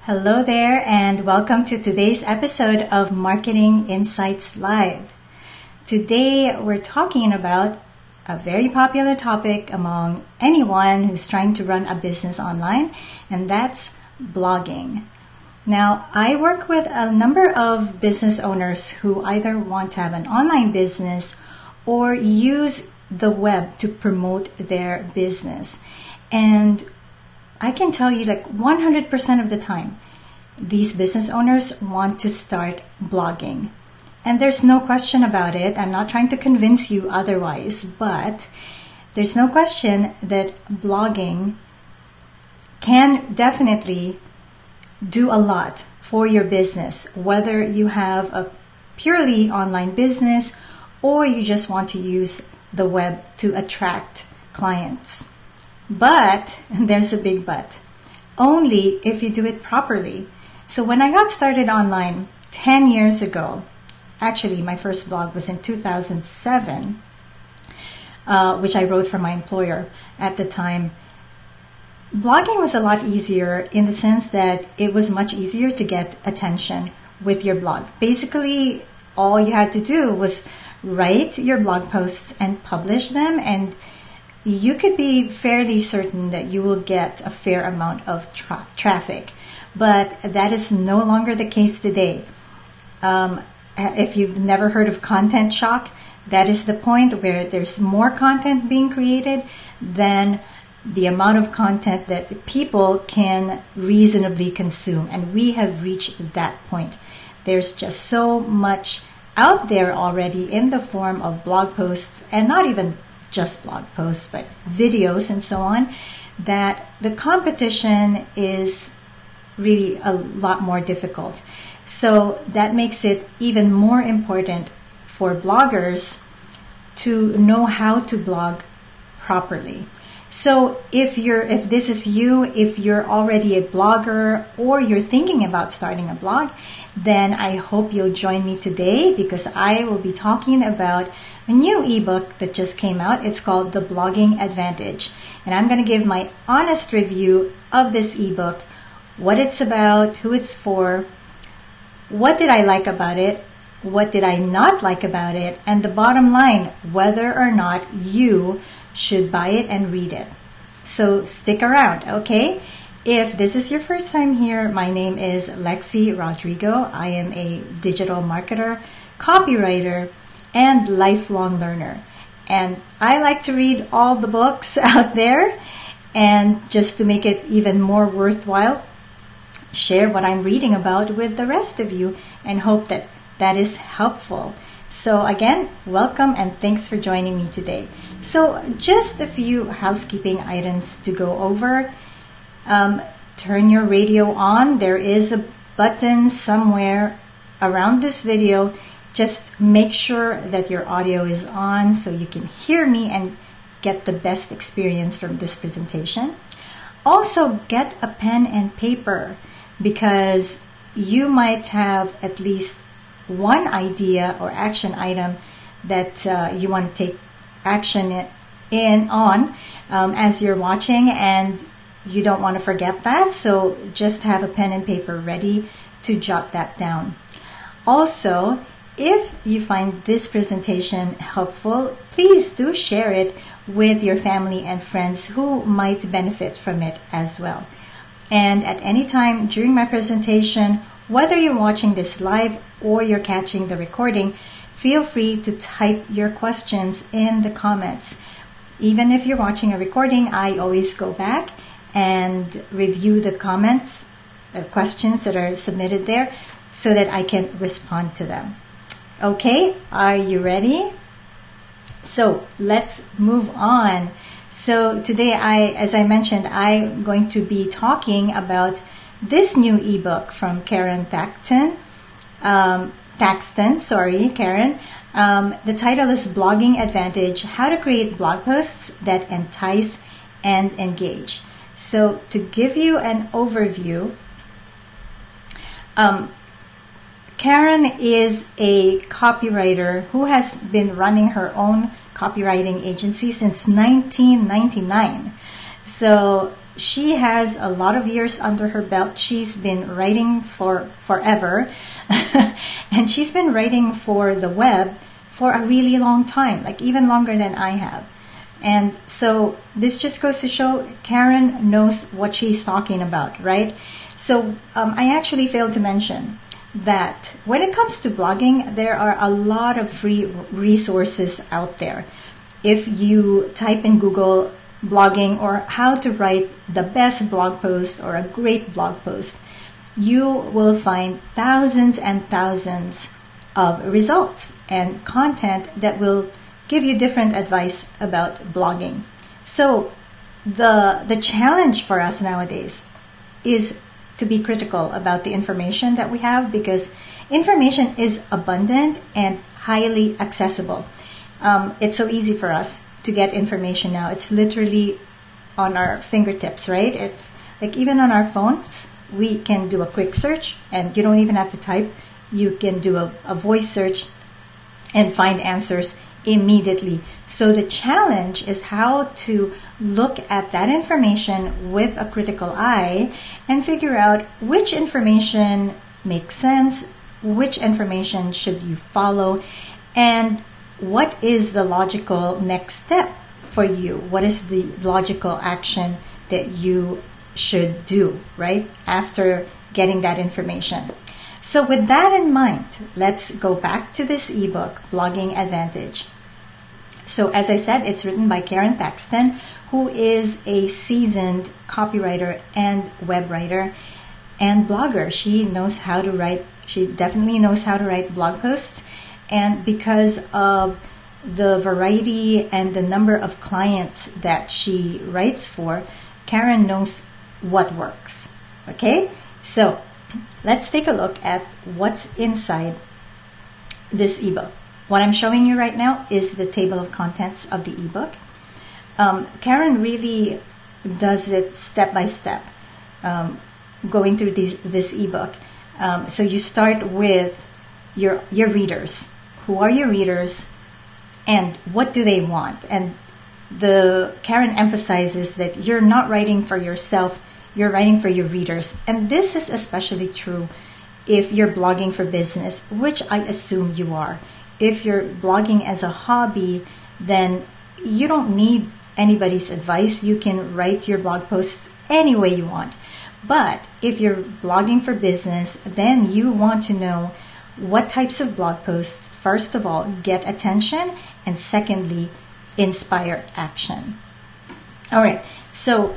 Hello there, and welcome to today's episode of Marketing Insights Live. Today we're talking about a very popular topic among anyone who's trying to run a business online, and that's blogging. Now, I work with a number of business owners who either want to have an online business or use the web to promote their business. And I can tell you 100% of the time, these business owners want to start blogging. And there's no question about it. I'm not trying to convince you otherwise, but there's no question that blogging can definitely do a lot for your business, whether you have a purely online business or you just want to use the web to attract clients. But, and there's a big but, only if you do it properly. So when I got started online 10 years ago, actually my first blog was in 2007, which I wrote for my employer at the time. Blogging was a lot easier in the sense that it was much easier to get attention with your blog. Basically, all you had to do was write your blog posts and publish them, and you could be fairly certain that you will get a fair amount of traffic. But that is no longer the case today. If you've never heard of content shock, that is the point where there's more content being created than the amount of content that people can reasonably consume. And we have reached that point. There's just so much out there already in the form of blog posts, and not even just blog posts, but videos and so on, that the competition is really a lot more difficult. So that makes it even more important for bloggers to know how to blog properly. So if this is you, if you're already a blogger or you're thinking about starting a blog, then I hope you'll join me today, because I will be talking about a new ebook that just came out. It's called The Blogging Advantage. And I'm going to give my honest review of this ebook, what it's about, who it's for, what did I like about it, what did I not like about it, and the bottom line, whether or not you should buy it and read it. So stick around, okay? If this is your first time here, my name is Lexi Rodrigo. I am a digital marketer, copywriter, and lifelong learner. And I like to read all the books out there, and just to make it even more worthwhile, share what I'm reading about with the rest of you, and hope that that is helpful. So again, welcome and thanks for joining me today. So just a few housekeeping items to go over. Turn your radio on. There is a button somewhere around this video. Just make sure that your audio is on so you can hear me and get the best experience from this presentation. Also, get a pen and paper, because you might have at least one idea or action item that you want to take action on as you're watching, and you don't want to forget that. So just have a pen and paper ready to jot that down. Also, if you find this presentation helpful, please do share it with your family and friends who might benefit from it as well. And at any time during my presentation, whether you're watching this live or you're catching the recording, feel free to type your questions in the comments. Even if you're watching a recording, I always go back and review the comments, questions that are submitted there, so that I can respond to them. Okay, are you ready? So let's move on. So today, as I mentioned, I'm going to be talking about this new ebook from Karon Thackston. Karen. The title is Blogging Advantage: How to Create Blog Posts That Entice and Engage. So to give you an overview, Karen is a copywriter who has been running her own copywriting agency since 1999. So she has a lot of years under her belt. She's been writing for forever. And she's been writing for the web for a really long time, like even longer than I have. And so this just goes to show Karon knows what she's talking about, right? So I actually failed to mention that when it comes to blogging, there are a lot of free resources out there. If you type in Google blogging or how to write the best blog post or a great blog post, you will find thousands and thousands of results and content that will give you different advice about blogging. So the challenge for us nowadays is to be critical about the information that we have, because information is abundant and highly accessible. It's so easy for us to get information now. It's literally on our fingertips, right? It's like even on our phones, we can do a quick search and you don't even have to type. You can do a voice search and find answers immediately. So the challenge is how to look at that information with a critical eye and figure out which information makes sense, which information should you follow, and what is the logical next step for you? What is the logical action that you should do, right, after getting that information? So with that in mind, let's go back to this ebook, Blogging Advantage. So as I said, it's written by Karon Thackston, who is a seasoned copywriter and web writer and blogger. She knows how to write. She definitely knows how to write blog posts. And because of the variety and the number of clients that she writes for, Karon knows what works. Okay? So let's take a look at what's inside this ebook. What I'm showing you right now is the table of contents of the ebook. Karon really does it step by step, going through this ebook. So you start with your readers. Who are your readers, and what do they want? And Karon emphasizes that you're not writing for yourself, you're writing for your readers. And this is especially true if you're blogging for business, which I assume you are. If you're blogging as a hobby, then you don't need anybody's advice. You can write your blog posts any way you want. But if you're blogging for business, then you want to know what types of blog posts, first of all, get attention, and secondly, inspire action. All right, so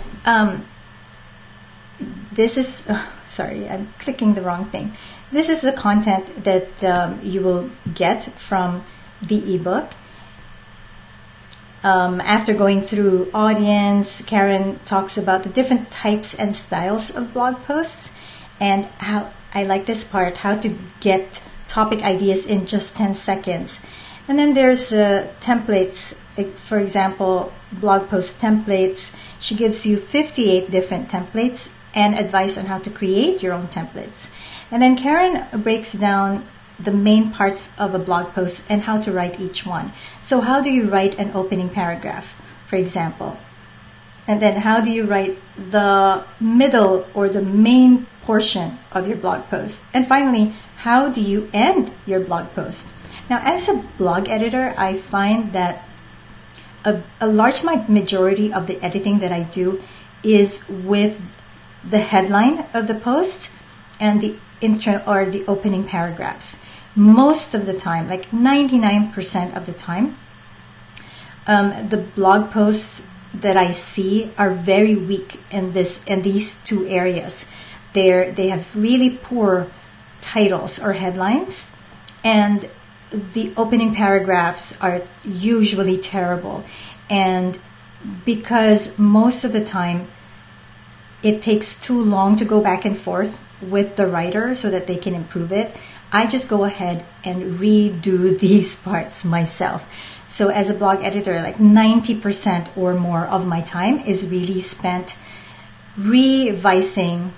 this is, sorry, I'm clicking the wrong thing. This is the content that you will get from the ebook. After going through audience, Karon talks about the different types and styles of blog posts, and how I like this part, how to get topic ideas in just 10 seconds. And then there's templates, for example, blog post templates. She gives you 58 different templates and advice on how to create your own templates. And then Karon breaks down the main parts of a blog post and how to write each one. So how do you write an opening paragraph, for example? And then how do you write the middle or the main portion of your blog post? And finally, how do you end your blog post? Now, as a blog editor, I find that a large majority of the editing that I do is with the headline of the post and the intro or the opening paragraphs. Most of the time, like 99% of the time, the blog posts that I see are very weak in these two areas. They have really poor titles or headlines, and the opening paragraphs are usually terrible. And because most of the time it takes too long to go back and forth with the writer so that they can improve it, I just go ahead and redo these parts myself. So as a blog editor, like 90% or more of my time is really spent revising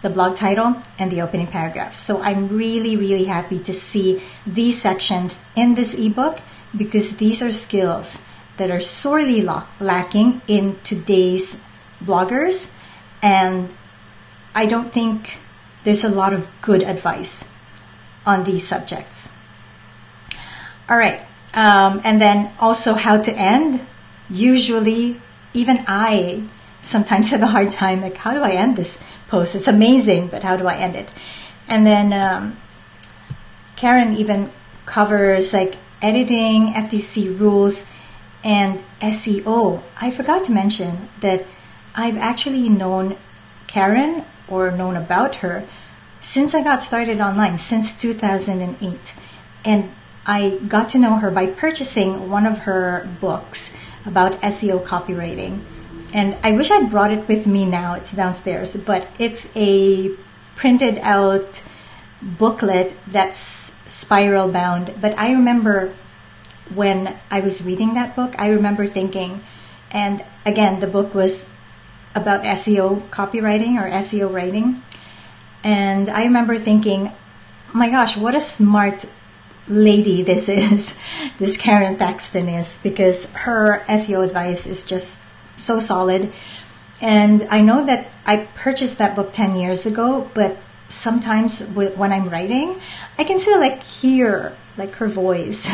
the blog title and the opening paragraphs. So I'm really, really happy to see these sections in this ebook, because these are skills that are sorely lacking in today's bloggers. And I don't think there's a lot of good advice on these subjects. All right. And then also how to end. Usually, even I sometimes have a hard time, like, how do I end this post? It's amazing, but how do I end it? And then Karon even covers like editing, FTC rules, and SEO. I forgot to mention that I've actually known Karon, or known about her, since I got started online, since 2008. And I got to know her by purchasing one of her books about SEO copywriting. And I wish I'd brought it with me now. It's downstairs. But it's a printed out booklet that's spiral bound. But I remember when I was reading that book, I remember thinking, and again, the book was about SEO copywriting or SEO writing. And I remember thinking, oh my gosh, what a smart lady this is, this Karon Thackston is, because her SEO advice is just so solid. And I know that I purchased that book 10 years ago, but sometimes when I'm writing, I can still like hear like her voice,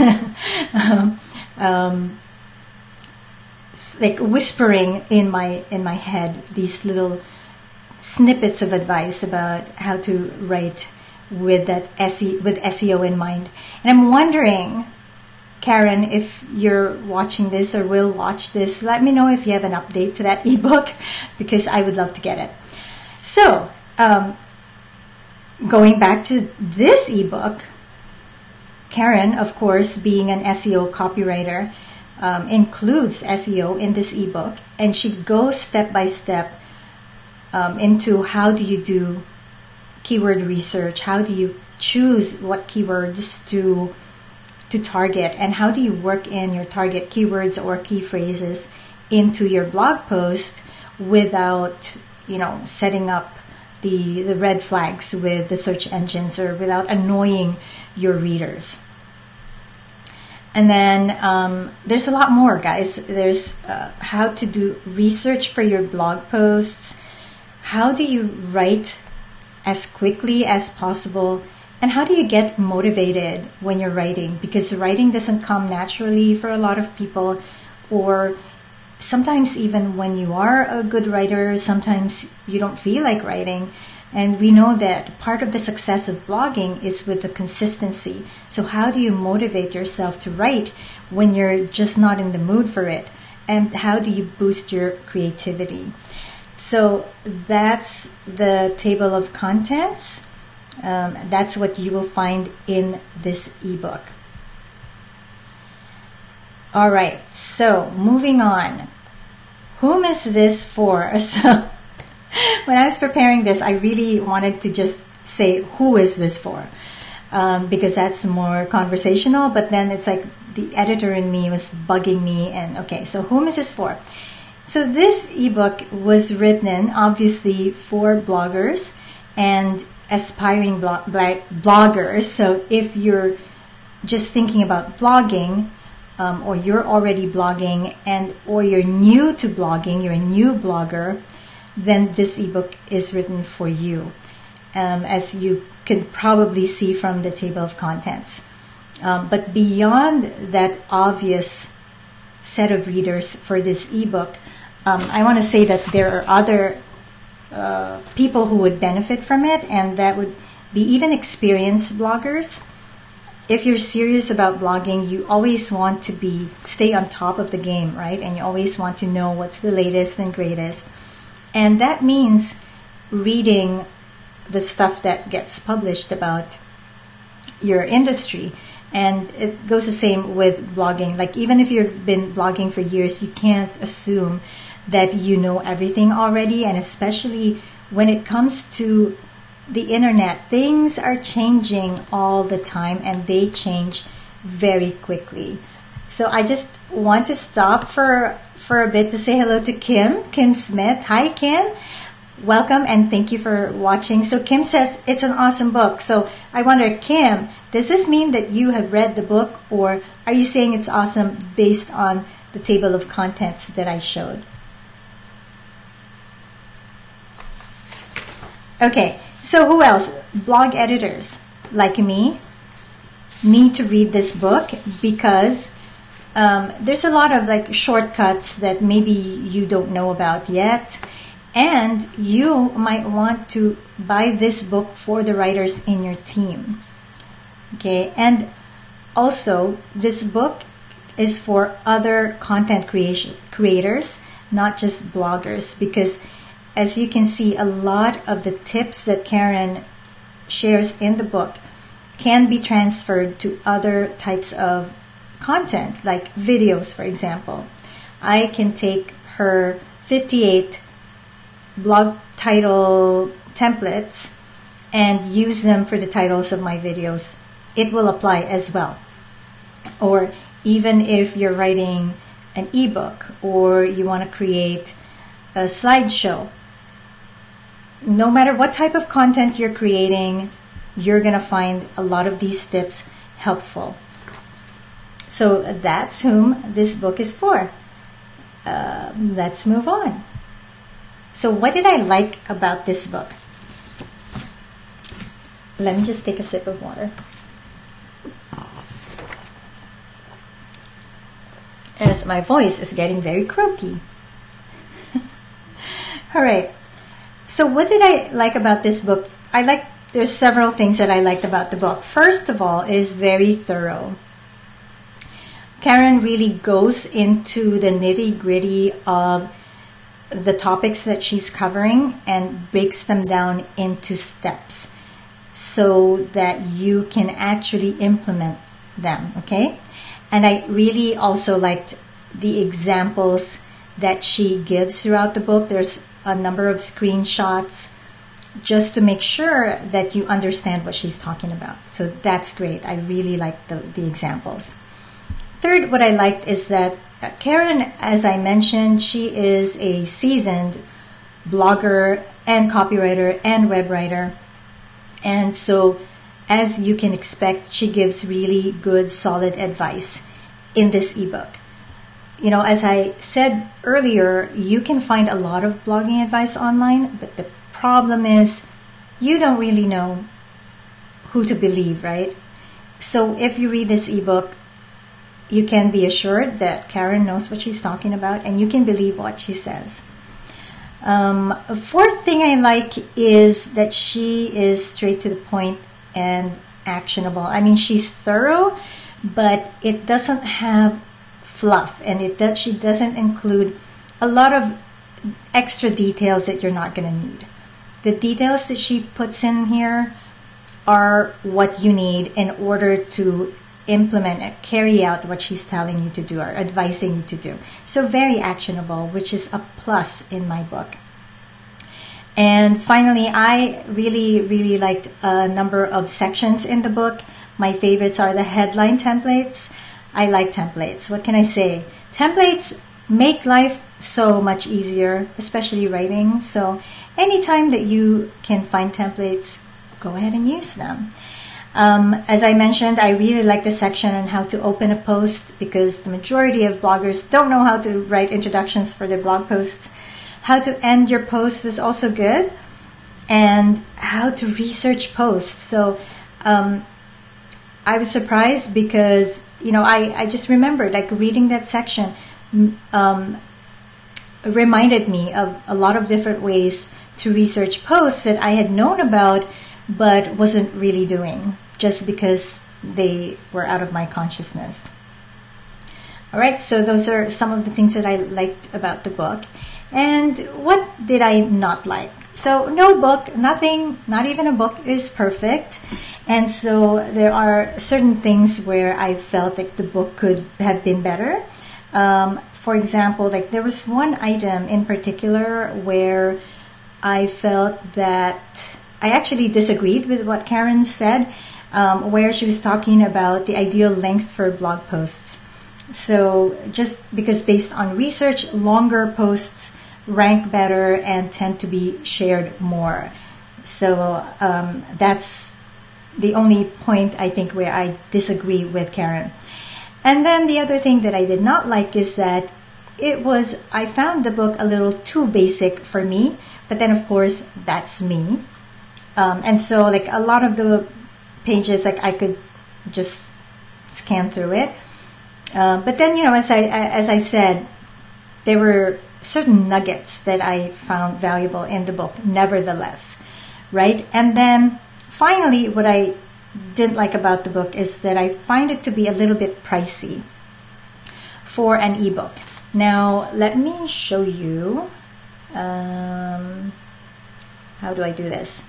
like whispering in my head these little snippets of advice about how to write with SEO in mind. And I'm wondering, Karon, if you're watching this or will watch this, let me know if you have an update to that ebook, because I would love to get it. So, going back to this ebook, Karon, of course, being an SEO copywriter, includes SEO in this ebook, and she goes step by step into how do you do keyword research, how do you choose what keywords to target, and how do you work in your target keywords or key phrases into your blog post without, setting up the red flags with the search engines, or without annoying your readers. And then there's a lot more, guys. There's how to do research for your blog posts, how do you write as quickly as possible, and how do you get motivated when you're writing? Because writing doesn't come naturally for a lot of people, or sometimes even when you are a good writer, sometimes you don't feel like writing. And we know that part of the success of blogging is with the consistency. So how do you motivate yourself to write when you're just not in the mood for it? And how do you boost your creativity? So that's the table of contents. That's what you will find in this ebook. All right, so moving on. Whom is this for? So when I was preparing this, I really wanted to just say, who is this for? Because that's more conversational, but then it's like the editor in me was bugging me. And okay, so whom is this for? So this ebook was written obviously for bloggers and aspiring bloggers. So if you're just thinking about blogging, or you're already blogging, or you're new to blogging, you're a new blogger, then this ebook is written for you, as you could probably see from the table of contents. But beyond that obvious set of readers for this ebook, I want to say that there are other people who would benefit from it, and that would be even experienced bloggers. If you're serious about blogging, you always want to stay on top of the game, right? And you always want to know what's the latest and greatest. And that means reading the stuff that gets published about your industry. And it goes the same with blogging. Like, even if you've been blogging for years, you can't assume that you know everything already. And especially when it comes to the internet, things are changing all the time, and they change very quickly. So I just want to stop for a bit to say hello to Kim Smith. Hi, Kim. Welcome, and thank you for watching. So Kim says it's an awesome book. So I wonder, Kim, does this mean that you have read the book, or are you saying it's awesome based on the table of contents that I showed? Okay, so who else? Blog editors like me need to read this book because there's a lot of like shortcuts that maybe you don't know about yet, and you might want to buy this book for the writers in your team. Okay, and also this book is for other content creators, not just bloggers, because as you can see, a lot of the tips that Karon shares in the book can be transferred to other types of content, like videos, for example. I can take her 58 blog title templates and use them for the titles of my videos. It will apply as well. Or even if you're writing an ebook or you want to create a slideshow, no matter what type of content you're creating, you're going to find a lot of these tips helpful. So that's whom this book is for. Let's move on. So what did I like about this book? Let me just take a sip of water. As my voice is getting very croaky. All right. So what did I like about this book? There's several things that I liked about the book. First of all, it is very thorough. Karon really goes into the nitty-gritty of the topics that she's covering and breaks them down into steps so that you can actually implement them, okay? And I really also liked the examples that she gives throughout the book. There's a number of screenshots just to make sure that you understand what she's talking about. So that's great. I really like the examples. Third, what I liked is that Karon, as I mentioned, she is a seasoned blogger and copywriter and web writer. And so, as you can expect, she gives really good, solid advice in this ebook. You know, as I said earlier, you can find a lot of blogging advice online, but the problem is you don't really know who to believe, right? So if you read this ebook, you can be assured that Karon knows what she's talking about and you can believe what she says. A fourth thing I like is that she is straight to the point and actionable. I mean, she's thorough, but it doesn't have fluff, and she doesn't include a lot of extra details that you're not going to need. The details that she puts in here are what you need in order to implement and carry out what she's telling you to do or advising you to do. So very actionable, which is a plus in my book. And finally, I really, really liked a number of sections in the book. My favorites are the headline templates. I like templates. What can I say? Templates make life so much easier, especially writing. So anytime that you can find templates, go ahead and use them. As I mentioned, I really like the section on how to open a post because the majority of bloggers don't know how to write introductions for their blog posts. How to end your post was also good, and how to research posts. So I was surprised because, you know, I just remembered, like, reading that section reminded me of a lot of different ways to research posts that I had known about but wasn't really doing, just because they were out of my consciousness. All right, so those are some of the things that I liked about the book. And what did I not like? So no book, nothing, not even a book is perfect. And so there are certain things where I felt like the book could have been better. For example, like there was one item in particular where I felt that I actually disagreed with what Karon said, where she was talking about the ideal length for blog posts. So just because based on research, longer posts rank better and tend to be shared more. So that's the only point I think where I disagree with Karon. And then the other thing that I did not like is that I found the book a little too basic for me, but then of course that's me. And so like a lot of the pages, like I could just scan through it. But then, as I said, there were certain nuggets that I found valuable in the book, nevertheless, right? And then finally, what I didn't like about the book is that I find it to be a little bit pricey for an ebook. Now, let me show you. How do I do this?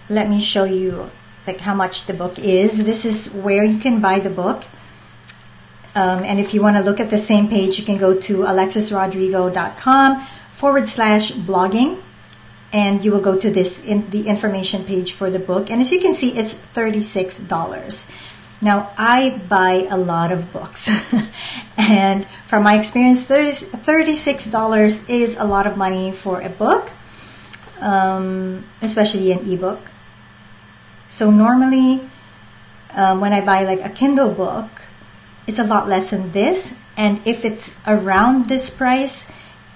Let me show you like how much the book is. This is where you can buy the book. And if you want to look at the same page, you can go to alexisrodrigo.com/blogging. And you will go to the information page for the book. And as you can see, it's $36. Now, I buy a lot of books. And from my experience, $36 is a lot of money for a book, especially an ebook. So normally, when I buy like a Kindle book, it's a lot less than this. And if it's around this price,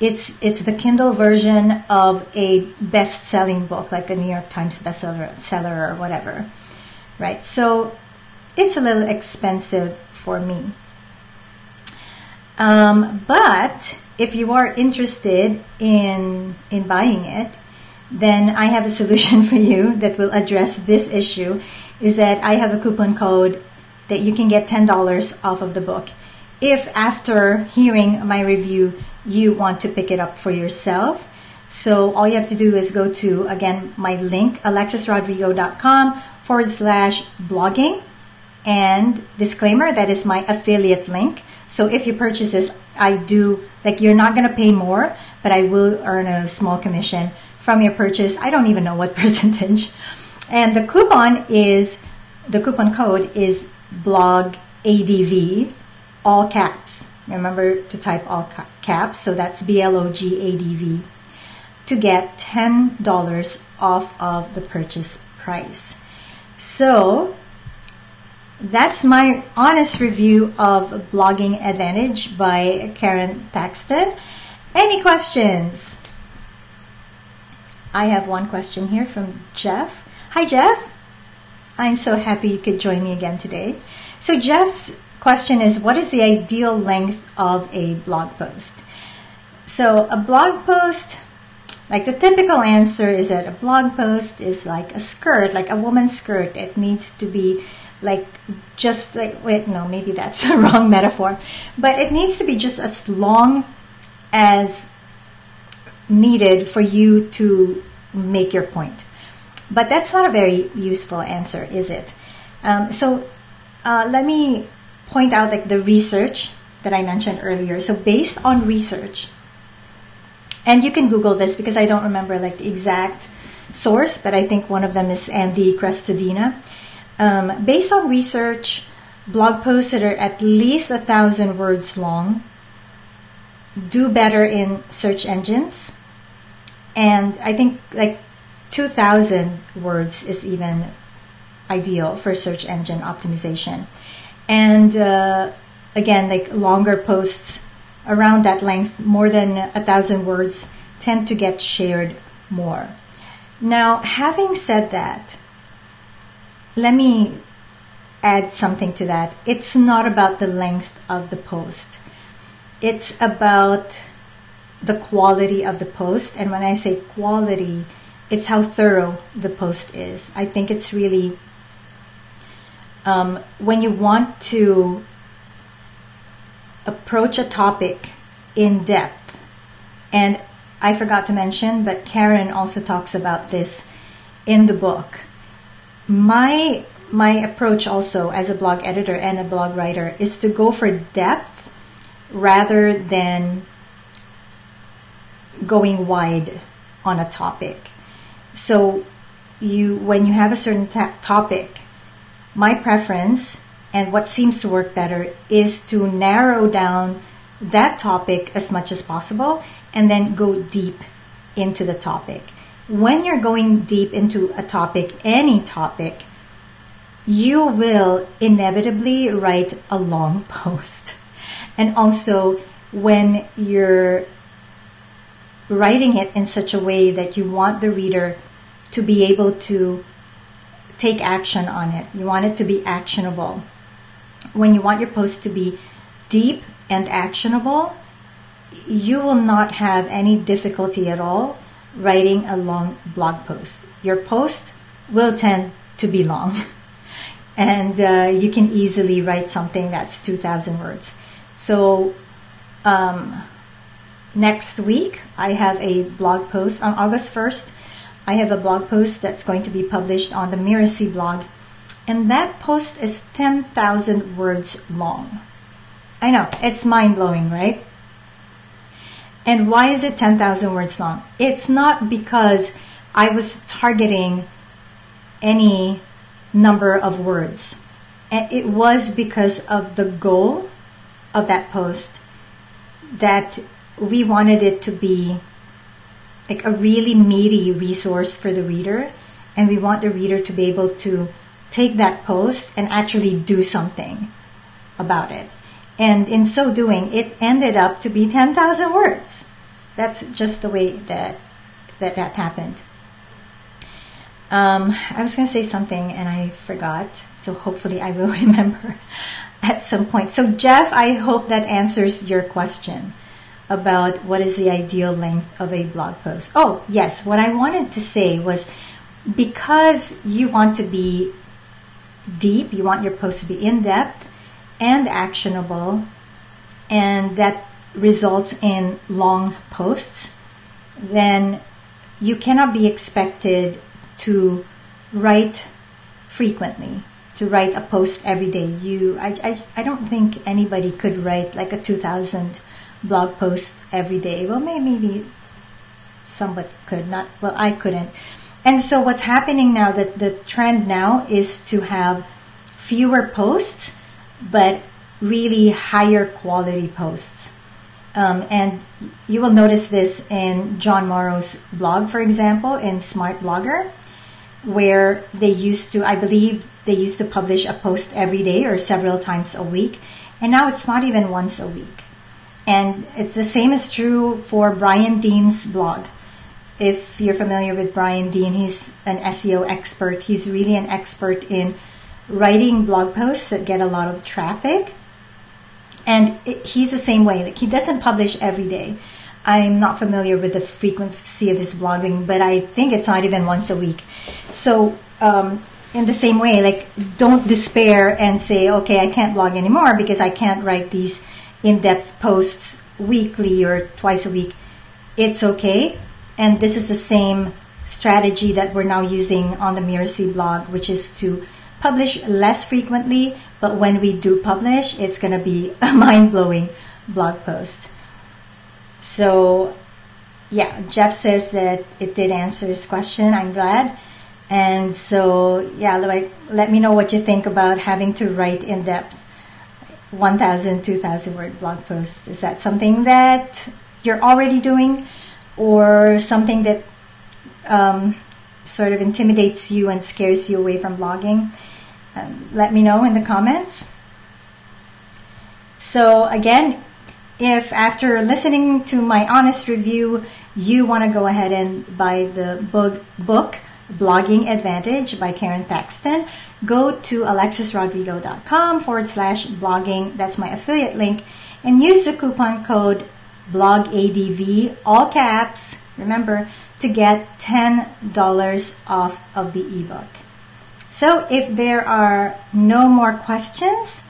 it's the Kindle version of a best-selling book, like a New York Times bestseller or whatever, right? So it's a little expensive for me. But if you are interested in buying it, then I have a solution for you that will address this issue, is that I have a coupon code that you can get $10 off of the book. If after hearing my review, you want to pick it up for yourself. So all you have to do is go to, again, my link, alexisrodrigo.com/blogging. And disclaimer, that is my affiliate link. So if you purchase this, you're not going to pay more, but I will earn a small commission from your purchase. I don't even know what percentage. And the coupon code is BLOGADV, all caps. Remember to type all caps, so that's BLOGADV, to get $10 off of the purchase price. So that's my honest review of Blogging Advantage by Karon Thackston. Any questions? I have one question here from Jeff. Hi, Jeff. I'm so happy you could join me again today. So Jeff's question is, what is the ideal length of a blog post? So a blog post, like the typical answer is that a blog post is like a skirt, like a woman's skirt. It needs to be maybe that's a wrong metaphor, but it needs to be just as long as needed for you to make your point. But that's not a very useful answer, is it? Let me point out the research that I mentioned earlier. So based on research, and you can Google this because I don't remember the exact source, but I think one of them is Andy Crestodina. Based on research, blog posts that are at least 1,000 words long do better in search engines. And I think 2,000 words is even ideal for search engine optimization. And again, longer posts around that length, more than 1,000 words, tend to get shared more. Now, having said that, let me add something to that. It's not about the length of the post. It's about the quality of the post. And when I say quality, it's how thorough the post is. I think it's really, when you want to approach a topic in depth, and I forgot to mention, but Karon also talks about this in the book. My approach also as a blog editor and a blog writer is to go for depth rather than going wide on a topic. So when you have a certain topic, my preference and what seems to work better is to narrow down that topic as much as possible and then go deep into the topic. When you're going deep into a topic, any topic, you will inevitably write a long post. And also, when you're writing it in such a way that you want the reader to be able to take action on it. You want it to be actionable. When you want your post to be deep and actionable, you will not have any difficulty at all writing a long blog post. Your post will tend to be long. And you can easily write something that's 2,000 words. So next week, I have a blog post. On August 1st, I have a blog post that's going to be published on the Miracy blog. And that post is 10,000 words long. I know, it's mind-blowing, right? And why is it 10,000 words long? It's not because I was targeting any number of words. It was because of the goal of that post, that we wanted it to be like a really meaty resource for the reader, and we want the reader to be able to take that post and actually do something about it. And in so doing, it ended up to be 10,000 words. That's just the way that happened. I was going to say something and I forgot, so hopefully I will remember at some point. So Jeff, I hope that answers your question about what is the ideal length of a blog post. Oh, yes, what I wanted to say was, because you want to be deep, you want your post to be in-depth and actionable, and that results in long posts, then you cannot be expected to write frequently, to write a post every day. I don't think anybody could write like a 2,000 blog post every day. Well, maybe somebody could, not, well, I couldn't. And so what's happening now, that the trend now is to have fewer posts, but really higher quality posts. And you will notice this in John Morrow's blog, for example, in Smart Blogger, where they used to, I believe they used to publish a post every day or several times a week. And now it's not even once a week. And it's the same is true for Brian Dean's blog. If you're familiar with Brian Dean, he's an SEO expert. He's really an expert in writing blog posts that get a lot of traffic. And he's the same way. Like, he doesn't publish every day. I'm not familiar with the frequency of his blogging, but I think it's not even once a week. So in the same way, like, don't despair and say, okay, I can't blog anymore because I can't write these in-depth posts weekly or twice a week. It's okay. And this is the same strategy that we're now using on the Miracy blog, which is to publish less frequently, but when we do publish, it's going to be a mind-blowing blog post. So, yeah, Jeff says that it did answer his question. I'm glad. And so, yeah, let me know what you think about having to write in-depth 1,000, 2,000 word blog posts. Is that something that you're already doing, or something that sort of intimidates you and scares you away from blogging? Let me know in the comments. So again, if after listening to my honest review, you want to go ahead and buy the book Blogging Advantage by Karon Thackston, go to alexisrodrigo.com/blogging. That's my affiliate link, and use the coupon code BLOGADV, all caps, remember, to get $10 off of the ebook. So if there are no more questions,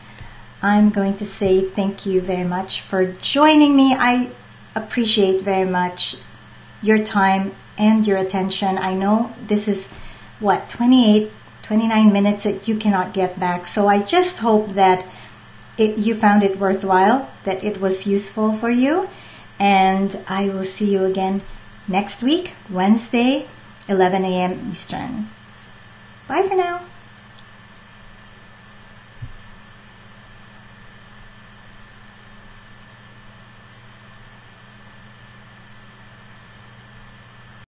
I'm going to say thank you very much for joining me. I appreciate very much your time and your attention. I know this is, 29 minutes that you cannot get back. So I just hope that you found it worthwhile, that it was useful for you. And I will see you again next week, Wednesday, 11 a.m. Eastern. Bye for now.